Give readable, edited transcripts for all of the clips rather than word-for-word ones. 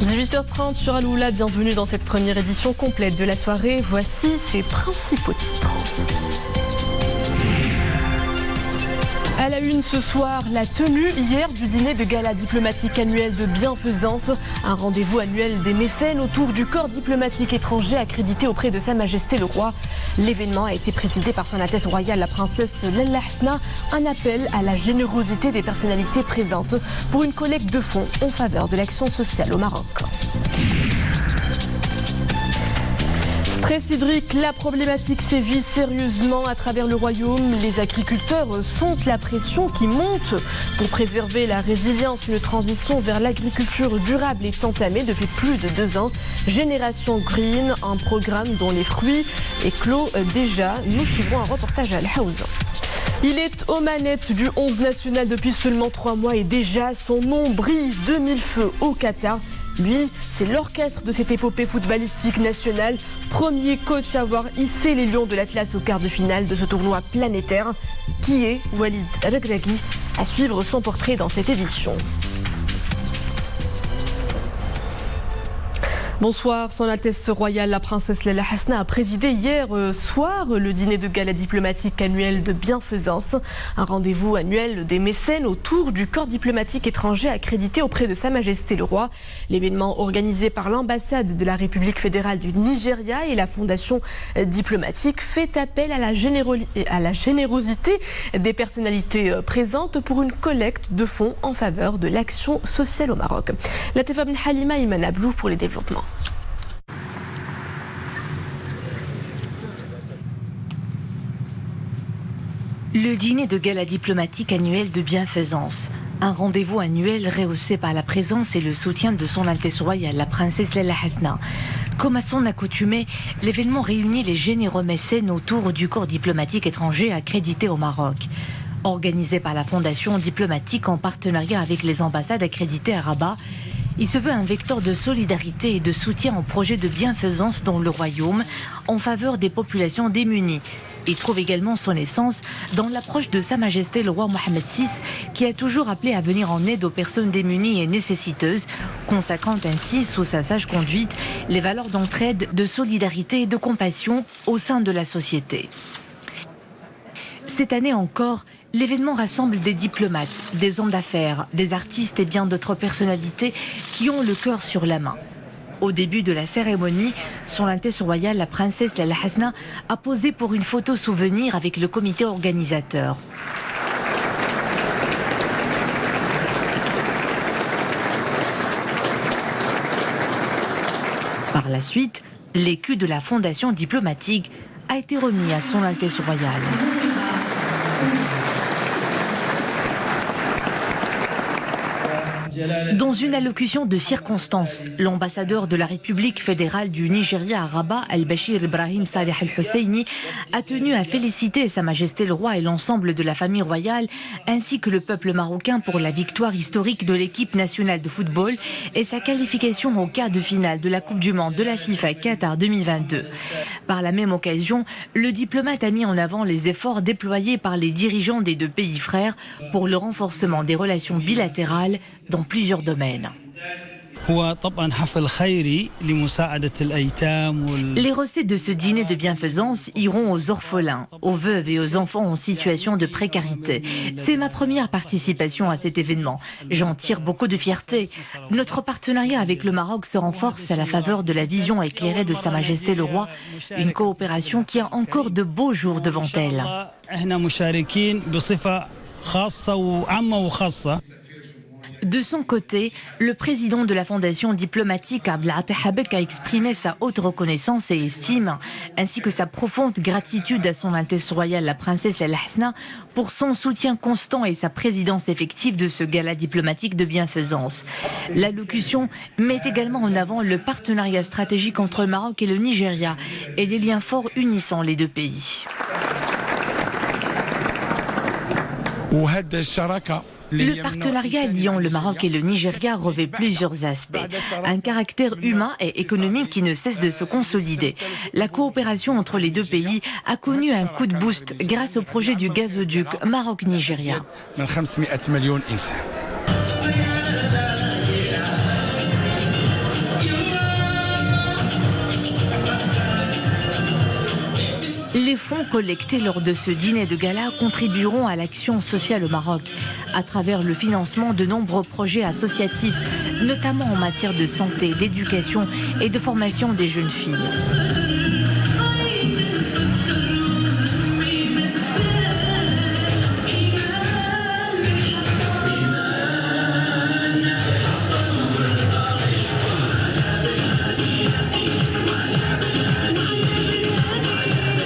18h30 sur Aloula, bienvenue dans cette première édition complète de la soirée. Voici ses principaux titres. À la une ce soir, la tenue hier du dîner de gala diplomatique annuel de bienfaisance. Un rendez-vous annuel des mécènes autour du corps diplomatique étranger accrédité auprès de Sa Majesté le Roi. L'événement a été présidé par Son Altesse Royale la Princesse Lalla Hasna. Un appel à la générosité des personnalités présentes pour une collecte de fonds en faveur de l'action sociale au Maroc. Stress hydrique, la problématique sévit sérieusement à travers le royaume. Les agriculteurs sentent la pression qui monte. Pour préserver la résilience, une transition vers l'agriculture durable est entamée depuis plus de 2 ans. Génération Green, un programme dont les fruits éclosent déjà. Nous suivrons un reportage à Al-Haouz. Il est aux manettes du 11 national depuis seulement 3 mois et déjà son nom brille de mille feux au Qatar. Lui, c'est l'orchestre de cette épopée footballistique nationale. Premier coach à avoir hissé les Lions de l'Atlas au quart de finale de ce tournoi planétaire. Qui est Walid Regragui? À suivre son portrait dans cette édition. Bonsoir, Son Altesse Royale la Princesse Lalla Hasna a présidé hier soir le dîner de gala diplomatique annuel de bienfaisance. Un rendez-vous annuel des mécènes autour du corps diplomatique étranger accrédité auprès de Sa Majesté le Roi. L'événement organisé par l'ambassade de la République fédérale du Nigeria et la fondation diplomatique fait appel à la générosité des personnalités présentes pour une collecte de fonds en faveur de l'action sociale au Maroc. La Tefa Ben Halima Iman Ablou pour les développements. Le dîner de gala diplomatique annuel de bienfaisance. Un rendez-vous annuel rehaussé par la présence et le soutien de Son Altesse Royale, la Princesse Lalla Hasna. Comme à son accoutumée, l'événement réunit les généreux mécènes autour du corps diplomatique étranger accrédité au Maroc. Organisé par la Fondation diplomatique en partenariat avec les ambassades accréditées à Rabat, il se veut un vecteur de solidarité et de soutien au projet de bienfaisance dans le royaume en faveur des populations démunies. Il trouve également son essence dans l'approche de Sa Majesté le Roi Mohammed VI qui a toujours appelé à venir en aide aux personnes démunies et nécessiteuses, consacrant ainsi sous sa sage conduite les valeurs d'entraide, de solidarité et de compassion au sein de la société. Cette année encore, l'événement rassemble des diplomates, des hommes d'affaires, des artistes et bien d'autres personnalités qui ont le cœur sur la main. Au début de la cérémonie, Son Altesse Royale, la Princesse Lalla Hasna, a posé pour une photo souvenir avec le comité organisateur. Par la suite, l'écu de la Fondation diplomatique a été remis à Son Altesse Royale. Dans une allocution de circonstance, l'ambassadeur de la République fédérale du Nigeria à Rabat, Al-Bashir Ibrahim Saleh Al-Husseini, a tenu à féliciter Sa Majesté le Roi et l'ensemble de la famille royale, ainsi que le peuple marocain pour la victoire historique de l'équipe nationale de football et sa qualification au quart de finale de la Coupe du Monde de la FIFA Qatar 2022. Par la même occasion, le diplomate a mis en avant les efforts déployés par les dirigeants des 2 pays frères pour le renforcement des relations bilatérales dans plusieurs domaines. Les recettes de ce dîner de bienfaisance iront aux orphelins, aux veuves et aux enfants en situation de précarité. C'est ma première participation à cet événement. J'en tire beaucoup de fierté. Notre partenariat avec le Maroc se renforce à la faveur de la vision éclairée de Sa Majesté le Roi, une coopération qui a encore de beaux jours devant elle. De son côté, le président de la Fondation diplomatique Abdelatif Habek a exprimé sa haute reconnaissance et estime, ainsi que sa profonde gratitude à Son Altesse Royale la Princesse Lalla Hasna pour son soutien constant et sa présidence effective de ce gala diplomatique de bienfaisance. L'allocution met également en avant le partenariat stratégique entre le Maroc et le Nigeria et les liens forts unissant les 2 pays. Le partenariat liant le Maroc et le Nigeria revêt plusieurs aspects. Un caractère humain et économique qui ne cesse de se consolider. La coopération entre les 2 pays a connu un coup de boost grâce au projet du gazoduc Maroc-Nigeria. Les fonds collectés lors de ce dîner de gala contribueront à l'action sociale au Maroc à travers le financement de nombreux projets associatifs, notamment en matière de santé, d'éducation et de formation des jeunes filles.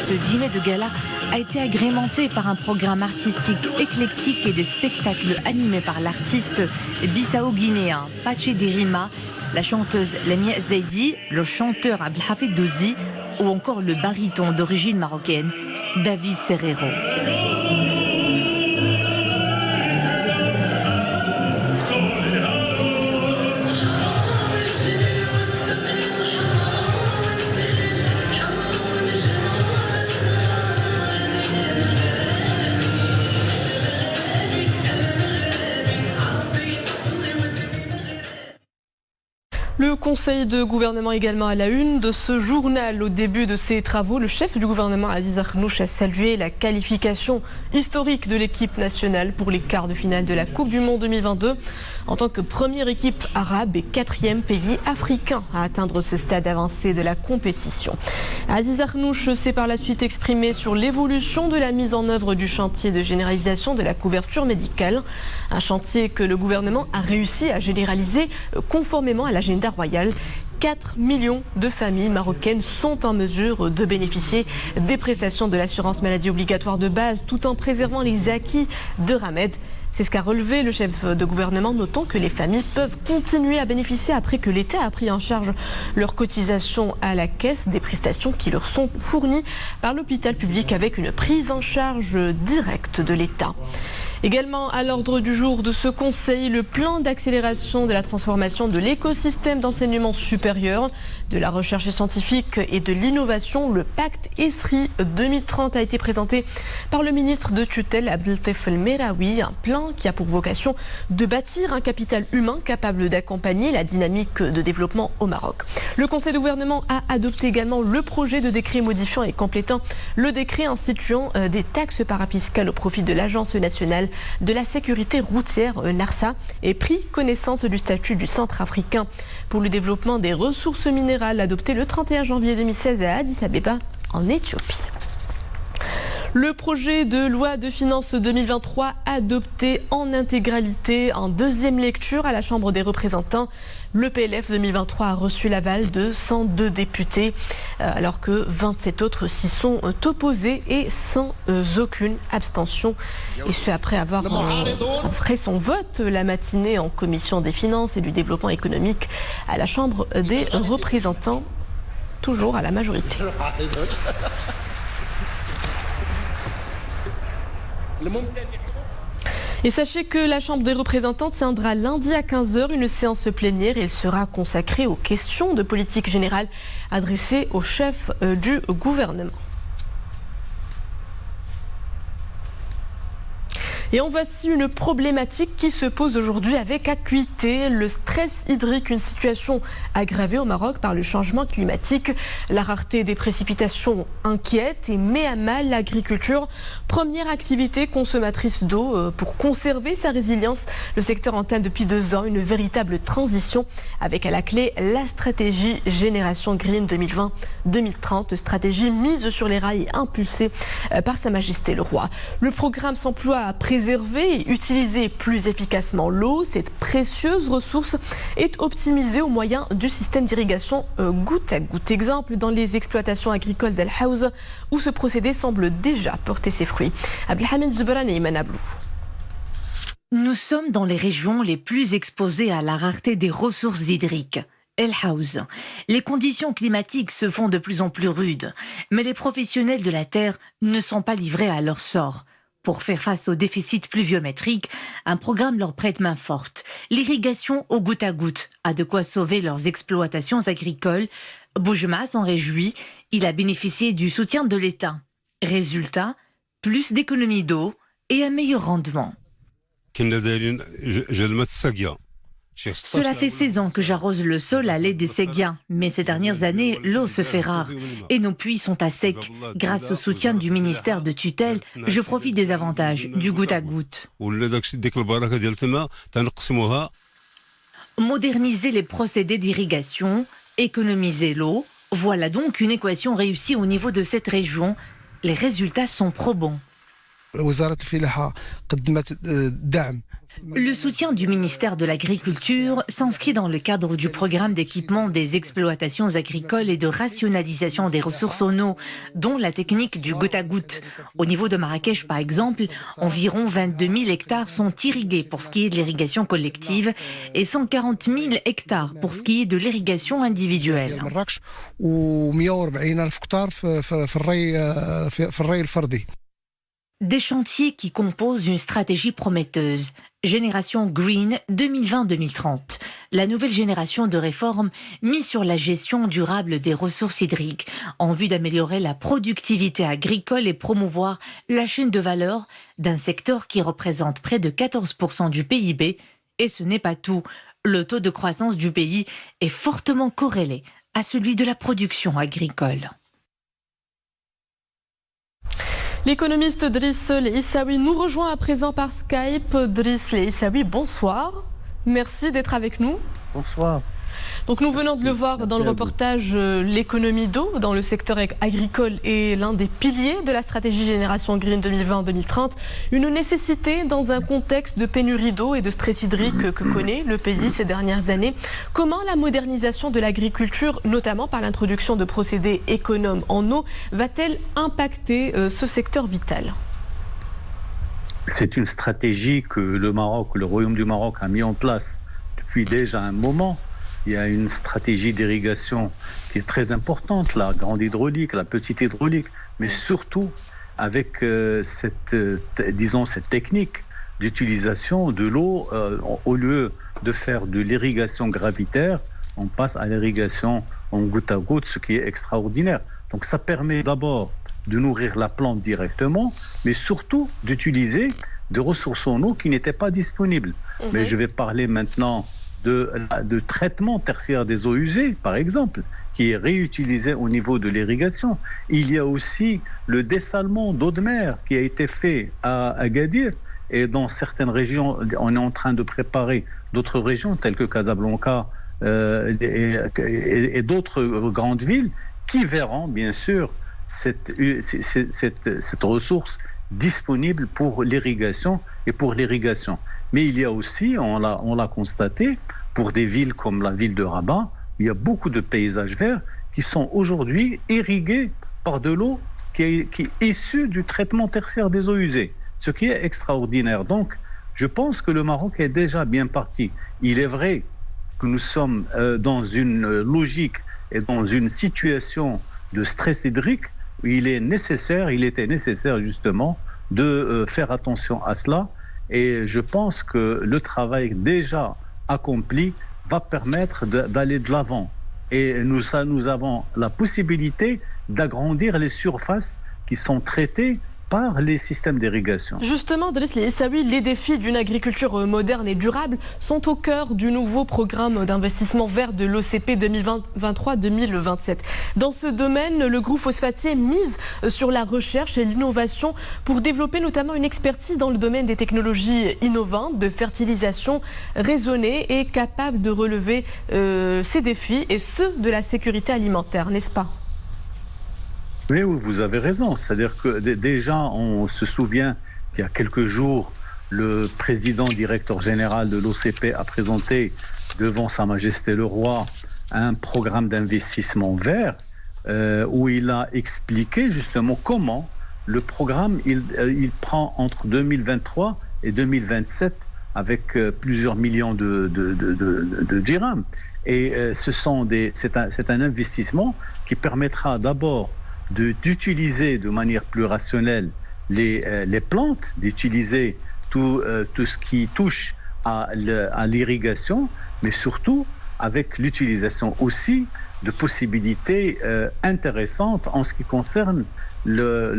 Le dîner de gala a été agrémenté par un programme artistique éclectique et des spectacles animés par l'artiste bissau-guinéen Pache Derima, la chanteuse Lamia Zaidi, le chanteur Abdelhafid Douzi ou encore le baryton d'origine marocaine David Serrero. Le conseil de gouvernement également à la une de ce journal. Au début de ses travaux, le chef du gouvernement Aziz Akhnouch a salué la qualification historique de l'équipe nationale pour les quarts de finale de la Coupe du Monde 2022 en tant que première équipe arabe et quatrième pays africain à atteindre ce stade avancé de la compétition. Aziz Akhnouch s'est par la suite exprimé sur l'évolution de la mise en œuvre du chantier de généralisation de la couverture médicale, un chantier que le gouvernement a réussi à généraliser conformément à l'agenda royal. 4 millions de familles marocaines sont en mesure de bénéficier des prestations de l'assurance maladie obligatoire de base tout en préservant les acquis de Ramed. C'est ce qu'a relevé le chef de gouvernement, notant que les familles peuvent continuer à bénéficier après que l'État a pris en charge leur cotisation à la caisse des prestations qui leur sont fournies par l'hôpital public avec une prise en charge directe de l'État. Également à l'ordre du jour de ce conseil, le plan d'accélération de la transformation de l'écosystème d'enseignement supérieur, de la recherche scientifique et de l'innovation. Le pacte ESRI 2030 a été présenté par le ministre de tutelle Abdeltef El Meraoui, un plan qui a pour vocation de bâtir un capital humain capable d'accompagner la dynamique de développement au Maroc. Le conseil de gouvernement a adopté également le projet de décret modifiant et complétant le décret instituant des taxes parafiscales au profit de l'Agence nationale de la sécurité routière NARSA et pris connaissance du statut du Centre africain pour le développement des ressources minérales adopté le 31 janvier 2016 à Addis Abeba en Éthiopie. Le projet de loi de finances 2023 adopté en intégralité en deuxième lecture à la Chambre des représentants. Le PLF 2023 a reçu l'aval de 102 députés alors que 27 autres s'y sont opposés et sans aucune abstention. Et ce après avoir fait son vote la matinée en commission des finances et du développement économique à la Chambre des représentants, toujours à la majorité. Et sachez que la Chambre des représentants tiendra lundi à 15h une séance plénière et elle sera consacrée aux questions de politique générale adressées au chef du gouvernement. Et en voici une problématique qui se pose aujourd'hui avec acuité. Le stress hydrique, une situation aggravée au Maroc par le changement climatique. La rareté des précipitations inquiète et met à mal l'agriculture. Première activité consommatrice d'eau pour conserver sa résilience. Le secteur entame depuis 2 ans une véritable transition avec à la clé la stratégie Génération Green 2020-2030. Stratégie mise sur les rails et impulsée par Sa Majesté le Roi. Le programme s'emploie à préserver et utiliser plus efficacement l'eau. Cette précieuse ressource est optimisée au moyen du système d'irrigation goutte à goutte. Exemple dans les exploitations agricoles d'Al Haouz où ce procédé semble déjà porter ses fruits. Abdelhamid Zubran et Iman Ablou. Nous sommes dans les régions les plus exposées à la rareté des ressources hydriques. El Haouz. Les conditions climatiques se font de plus en plus rudes, mais les professionnels de la terre ne sont pas livrés à leur sort. Pour faire face au déficit pluviométrique, un programme leur prête main forte. L'irrigation au goutte à goutte a de quoi sauver leurs exploitations agricoles. Boujma s'en réjouit, il a bénéficié du soutien de l'État. Résultat, plus d'économies d'eau et un meilleur rendement. Cela fait 16 ans que j'arrose le sol à l'aide des séguiens, mais ces dernières années, l'eau se fait rare et nos puits sont à sec. Grâce au soutien du ministère de tutelle, je profite des avantages du goutte à goutte. Moderniser les procédés d'irrigation, économiser l'eau, voilà donc une équation réussie au niveau de cette région. Les résultats sont probants. Le soutien du ministère de l'Agriculture s'inscrit dans le cadre du programme d'équipement des exploitations agricoles et de rationalisation des ressources en eau, dont la technique du goutte à goutte. Au niveau de Marrakech, par exemple, environ 22 000 hectares sont irrigués pour ce qui est de l'irrigation collective et 140 000 hectares pour ce qui est de l'irrigation individuelle. Des chantiers qui composent une stratégie prometteuse. Génération Green 2020-2030. La nouvelle génération de réformes mise sur la gestion durable des ressources hydriques en vue d'améliorer la productivité agricole et promouvoir la chaîne de valeur d'un secteur qui représente près de 14% du PIB. Et ce n'est pas tout. Le taux de croissance du pays est fortement corrélé à celui de la production agricole. L'économiste Driss Issaoui nous rejoint à présent par Skype. Driss Issaoui, bonsoir. Merci d'être avec nous. Bonsoir. Donc nous venons de le voir dans le reportage, l'économie d'eau dans le secteur agricole est l'un des piliers de la stratégie Génération Green 2020-2030. Une nécessité dans un contexte de pénurie d'eau et de stress hydrique que connaît le pays ces dernières années. Comment la modernisation de l'agriculture, notamment par l'introduction de procédés économes en eau, va-t-elle impacter ce secteur vital ? C'est une stratégie que le Royaume du Maroc a mis en place depuis déjà un moment. Il y a une stratégie d'irrigation qui est très importante, la grande hydraulique, la petite hydraulique, mais surtout avec cette technique d'utilisation de l'eau. Au lieu de faire de l'irrigation gravitaire, on passe à l'irrigation en goutte à goutte, ce qui est extraordinaire. Donc ça permet d'abord de nourrir la plante directement, mais surtout d'utiliser des ressources en eau qui n'étaient pas disponibles. Mais je vais parler maintenant de traitement tertiaire des eaux usées, par exemple, qui est réutilisé au niveau de l'irrigation. Il y a aussi le dessalement d'eau de mer qui a été fait à Agadir, et dans certaines régions, on est en train de préparer d'autres régions, telles que Casablanca et d'autres grandes villes, qui verront bien sûr cette ressource disponible pour l'irrigation et pour l'irrigation. Mais il y a aussi, on l'a constaté, pour des villes comme la ville de Rabat, il y a beaucoup de paysages verts qui sont aujourd'hui irrigués par de l'eau qui est issue du traitement tertiaire des eaux usées, ce qui est extraordinaire. Donc, je pense que le Maroc est déjà bien parti. Il est vrai que nous sommes dans une logique et dans une situation de stress hydrique où il était nécessaire justement de faire attention à cela. Et je pense que le travail déjà accompli va permettre d'aller de l'avant. Et nous avons la possibilité d'agrandir les surfaces qui sont traitées par les systèmes d'irrigation. Justement, Driss Issaoui, les défis d'une agriculture moderne et durable sont au cœur du nouveau programme d'investissement vert de l'OCP 2023-2027. Dans ce domaine, le groupe phosphatier mise sur la recherche et l'innovation pour développer notamment une expertise dans le domaine des technologies innovantes, de fertilisation raisonnée et capable de relever ces défis et ceux de la sécurité alimentaire, n'est-ce pas ? Oui, vous avez raison. C'est-à-dire que déjà, on se souvient qu'il y a quelques jours, le président directeur général de l'OCP a présenté devant Sa Majesté le Roi un programme d'investissement vert où il a expliqué justement comment le programme il prend entre 2023 et 2027 avec plusieurs millions de dirhams. Et c'est un investissement qui permettra d'abord d'utiliser de manière plus rationnelle les plantes, d'utiliser tout ce qui touche à l'irrigation, mais surtout avec l'utilisation aussi de possibilités intéressantes en ce qui concerne les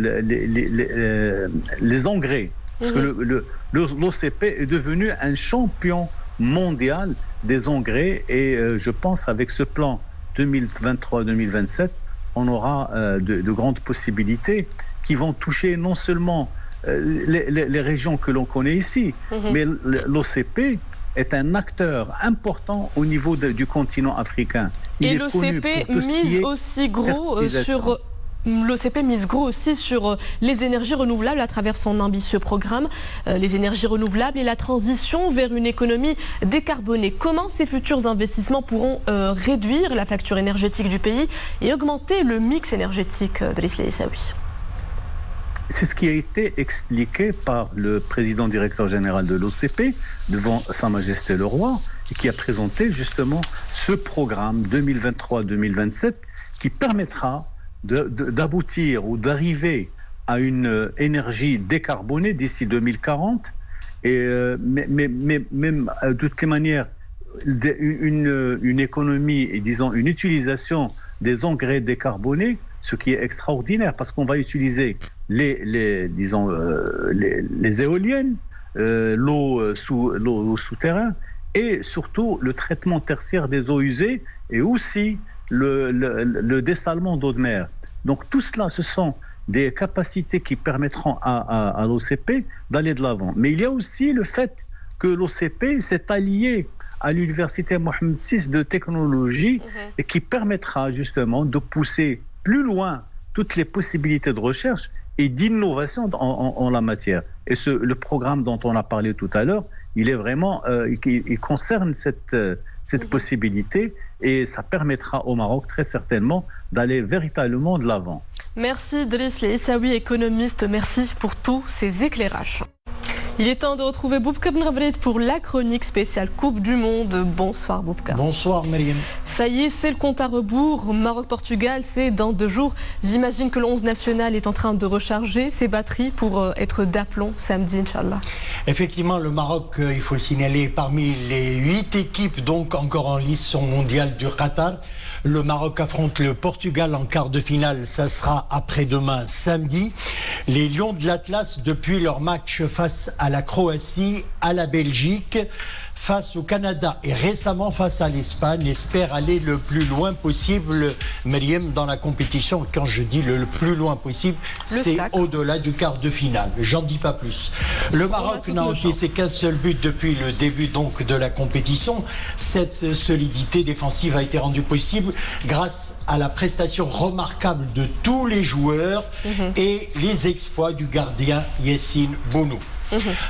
engrais. Parce que l'OCP est devenu un champion mondiale des engrais. Et je pense avec ce plan 2023-2027, on aura de grandes possibilités qui vont toucher non seulement les régions que l'on connaît ici, mais l'OCP est un acteur important au niveau du continent africain. Et l'OCP mise aussi gros sur... L'OCP mise gros aussi sur les énergies renouvelables à travers son ambitieux programme, les énergies renouvelables et la transition vers une économie décarbonée. Comment ces futurs investissements pourront réduire la facture énergétique du pays et augmenter le mix énergétique, Driss Essaoui? C'est ce qui a été expliqué par le président directeur général de l'OCP devant Sa Majesté le Roi, et qui a présenté justement ce programme 2023-2027 qui permettra d'aboutir ou d'arriver à une énergie décarbonée d'ici 2040. Et, mais même de toute manière, une économie et disons une utilisation des engrais décarbonés, ce qui est extraordinaire parce qu'on va utiliser les éoliennes, l'eau souterraine et surtout le traitement tertiaire des eaux usées et aussi le dessalement d'eau de mer. Donc tout cela, ce sont des capacités qui permettront à l'OCP d'aller de l'avant. Mais il y a aussi le fait que l'OCP s'est allié à l'université Mohamed VI de technologie et qui permettra justement de pousser plus loin toutes les possibilités de recherche et d'innovation en la matière. Et le programme dont on a parlé tout à l'heure, il est vraiment, il concerne cette possibilité et ça permettra au Maroc très certainement d'aller véritablement de l'avant. Merci Driss Essaoui, économiste, merci pour tous ces éclairages. Il est temps de retrouver Boubka Benravret pour la chronique spéciale Coupe du Monde. Bonsoir Boubka. Bonsoir Myriam. Ça y est, c'est le compte à rebours. Maroc-Portugal, c'est dans 2 jours. J'imagine que le 11 national est en train de recharger ses batteries pour être d'aplomb samedi, Inch'Allah. Effectivement, le Maroc, il faut le signaler, parmi les 8 équipes donc encore en lice au mondial du Qatar. Le Maroc affronte le Portugal en quart de finale. Ça sera après-demain, samedi. Les Lions de l'Atlas, depuis leur match face à la Croatie, à la Belgique, face au Canada et récemment face à l'Espagne, espèrent aller le plus loin possible, Myriam, dans la compétition. Quand je dis le plus loin possible, c'est au-delà du quart de finale. J'en dis pas plus. Le Maroc n'a encaissé qu'un seul but depuis le début donc de la compétition. Cette solidité défensive a été rendue possible grâce à la prestation remarquable de tous les joueurs et les exploits du gardien Yassine Bounou.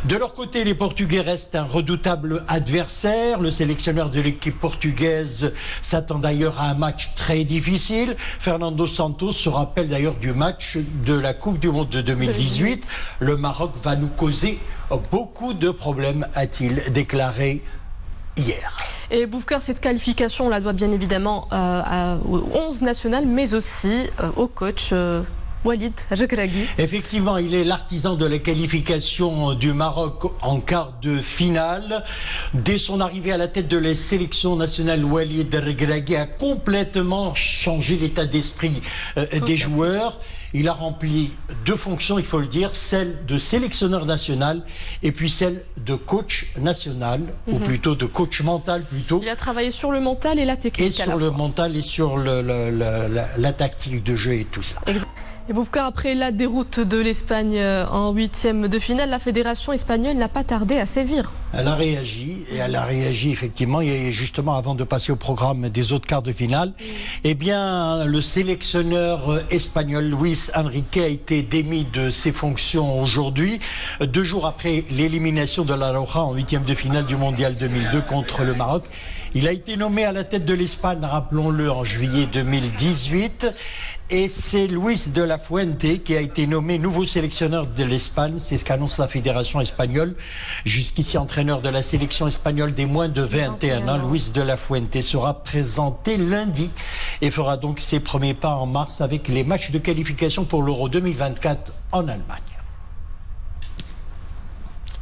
De leur côté, les Portugais restent un redoutable adversaire. Le sélectionneur de l'équipe portugaise s'attend d'ailleurs à un match très difficile. Fernando Santos se rappelle d'ailleurs du match de la Coupe du Monde de 2018. Le Maroc va nous causer beaucoup de problèmes, a-t-il déclaré hier. Et Boubka, cette qualification, on la doit bien évidemment au 11 national, mais aussi au coach Walid Regragui. Effectivement, il est l'artisan de la qualification du Maroc en quart de finale. Dès son arrivée à la tête de la sélection nationale, Walid Regragui a complètement changé l'état d'esprit des joueurs. Il a rempli 2 fonctions, il faut le dire, celle de sélectionneur national et puis celle de coach national, ou plutôt de coach mental plutôt. Il a travaillé sur le mental et la technique. Et sur le mental et sur la tactique de jeu et tout ça. Et Boubka, après la déroute de l'Espagne en 8e de finale, la fédération espagnole n'a pas tardé à sévir. Elle a réagi, et elle a réagi effectivement, et justement avant de passer au programme des autres quarts de finale, eh bien le sélectionneur espagnol Luis Enrique a été démis de ses fonctions aujourd'hui, 2 jours après l'élimination de la Roja en 8e de finale du Mondial 2002 contre le Maroc. Il a été nommé à la tête de l'Espagne, rappelons-le, en juillet 2018. Et c'est Luis de la Fuente qui a été nommé nouveau sélectionneur de l'Espagne. C'est ce qu'annonce la fédération espagnole. Jusqu'ici entraîneur de la sélection espagnole des moins de 21 ans, Luis de la Fuente sera présenté lundi et fera donc ses premiers pas en mars avec les matchs de qualification pour l'Euro 2024 en Allemagne.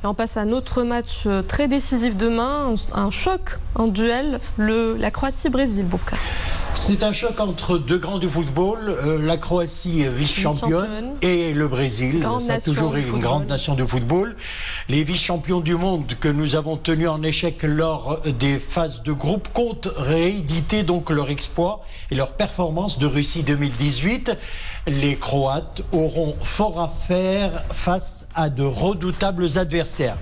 Et on passe à un autre match très décisif demain, un choc, un duel, la Croatie-Brésil, Boubka. C'est un choc entre deux grands du football, la Croatie vice-championne et le Brésil. Ça a toujours été une grande nation de football. Les vice-champions du monde que nous avons tenus en échec lors des phases de groupe comptent rééditer donc leur exploit et leur performance de Russie 2018. Les Croates auront fort à faire face à de redoutables adversaires.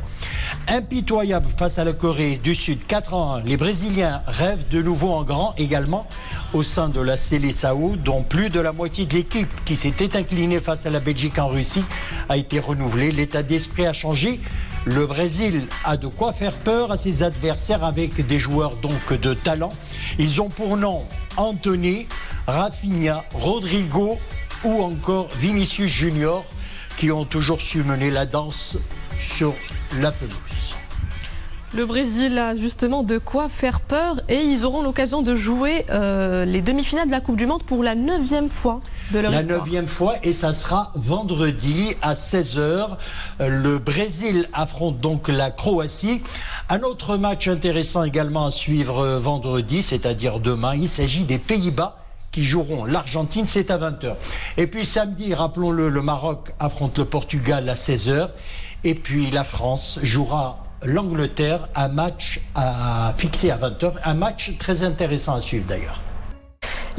Impitoyable face à la Corée du Sud, 4-1. Les Brésiliens rêvent de nouveau en grand également au sein de la Seleção, dont plus de la moitié de l'équipe qui s'était inclinée face à la Belgique en Russie a été renouvelée. L'état d'esprit a changé. Le Brésil a de quoi faire peur à ses adversaires avec des joueurs donc de talent. Ils ont pour nom Antony, Rafinha, Rodrigo ou encore Vinicius Junior qui ont toujours su mener la danse sur la pelouse. Le Brésil a justement de quoi faire peur et ils auront l'occasion de jouer les demi-finales de la Coupe du Monde pour la 9e fois de leur histoire. La 9e fois et ça sera vendredi à 16h. Le Brésil affronte donc la Croatie. Un autre match intéressant également à suivre vendredi, c'est-à-dire demain, il s'agit des Pays-Bas qui joueront l'Argentine, c'est à 20h. Et puis samedi, rappelons-le, le Maroc affronte le Portugal à 16h. Et puis la France jouera l'Angleterre, un match fixé à 20h, un match très intéressant à suivre d'ailleurs.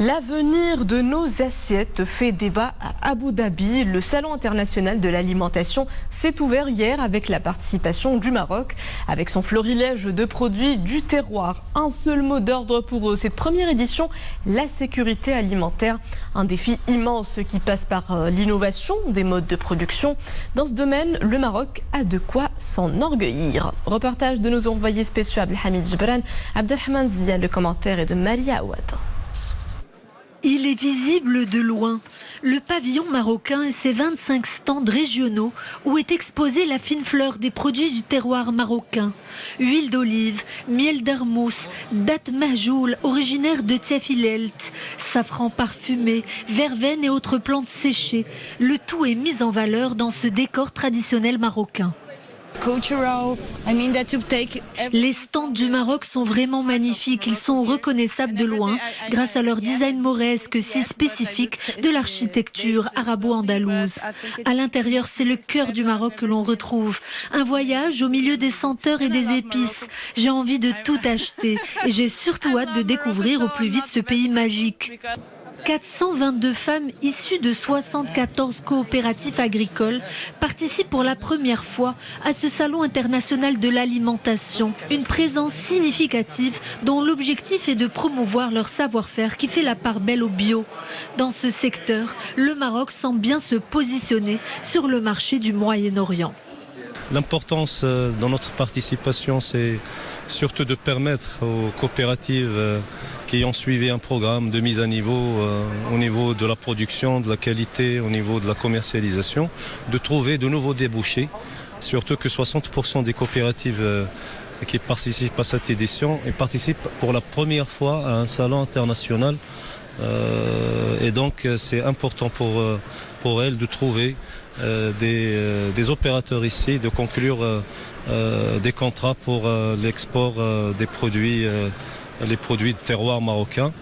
L'avenir de nos assiettes fait débat à Abu Dhabi. Le Salon international de l'alimentation s'est ouvert hier avec la participation du Maroc. Avec son florilège de produits du terroir, un seul mot d'ordre pour cette première édition, la sécurité alimentaire. Un défi immense qui passe par l'innovation des modes de production. Dans ce domaine, le Maroc a de quoi s'enorgueillir. Reportage de nos envoyés spéciaux Abdelhamid Gibran, Abdelrahman Zia, le commentaire est de Maria Aouad. Il est visible de loin, le pavillon marocain et ses 25 stands régionaux où est exposée la fine fleur des produits du terroir marocain. Huile d'olive, miel d'armous, dattes mahjoul originaires de Tiafilelt, safran parfumé, verveine et autres plantes séchées. Le tout est mis en valeur dans ce décor traditionnel marocain. Les stands du Maroc sont vraiment magnifiques. Ils sont reconnaissables de loin grâce à leur design mauresque si spécifique de l'architecture arabo-andalouse. À l'intérieur, c'est le cœur du Maroc que l'on retrouve. Un voyage au milieu des senteurs et des épices. J'ai envie de tout acheter et j'ai surtout hâte de découvrir au plus vite ce pays magique. 422 femmes issues de 74 coopératives agricoles participent pour la première fois à ce salon international de l'alimentation. Une présence significative dont l'objectif est de promouvoir leur savoir-faire qui fait la part belle au bio. Dans ce secteur, le Maroc semble bien se positionner sur le marché du Moyen-Orient. L'importance dans notre participation, c'est surtout de permettre aux coopératives qui ont suivi un programme de mise à niveau au niveau de la production, de la qualité, au niveau de la commercialisation, de trouver de nouveaux débouchés. Surtout que 60% des coopératives qui participent à cette édition participent pour la première fois à un salon international. Et donc c'est important pour elles de trouver des opérateurs ici, de conclure des contrats pour l'export des produits, les produits de terroir marocain.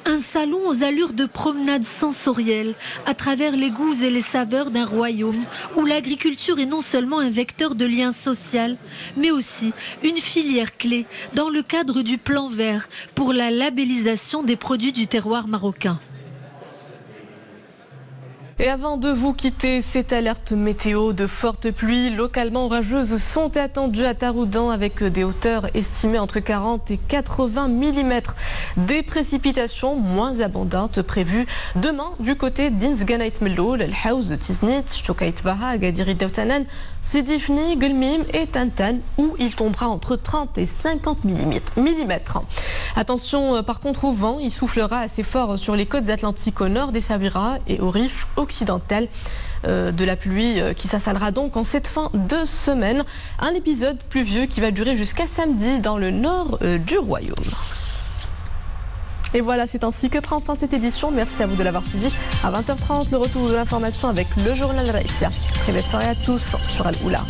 Un salon aux allures de promenade sensorielle, à travers les goûts et les saveurs d'un royaume où l'agriculture est non seulement un vecteur de lien social, mais aussi une filière clé dans le cadre du plan vert pour la labellisation des produits du terroir marocain. Et avant de vous quitter, cette alerte météo de fortes pluies localement orageuses sont attendues à Taroudan avec des hauteurs estimées entre 40 et 80 mm. Des précipitations moins abondantes prévues demain du côté d'Inzganait Melloul, El Haouz, Tiznit, Chokait Baha, Agadir Daoutanan, Sidifni, Gulmim et Tantan où il tombera entre 30 et 50 mm. Attention par contre au vent, il soufflera assez fort sur les côtes atlantiques au nord des Sabira et au Rif occidental. De la pluie qui s'installera donc en cette fin de semaine. Un épisode pluvieux qui va durer jusqu'à samedi dans le nord du royaume. Et voilà, c'est ainsi que prend fin cette édition. Merci à vous de l'avoir suivi. À 20h30, le retour de l'information avec le journal Raïsia. Très belle soirée à tous sur Al-Oula.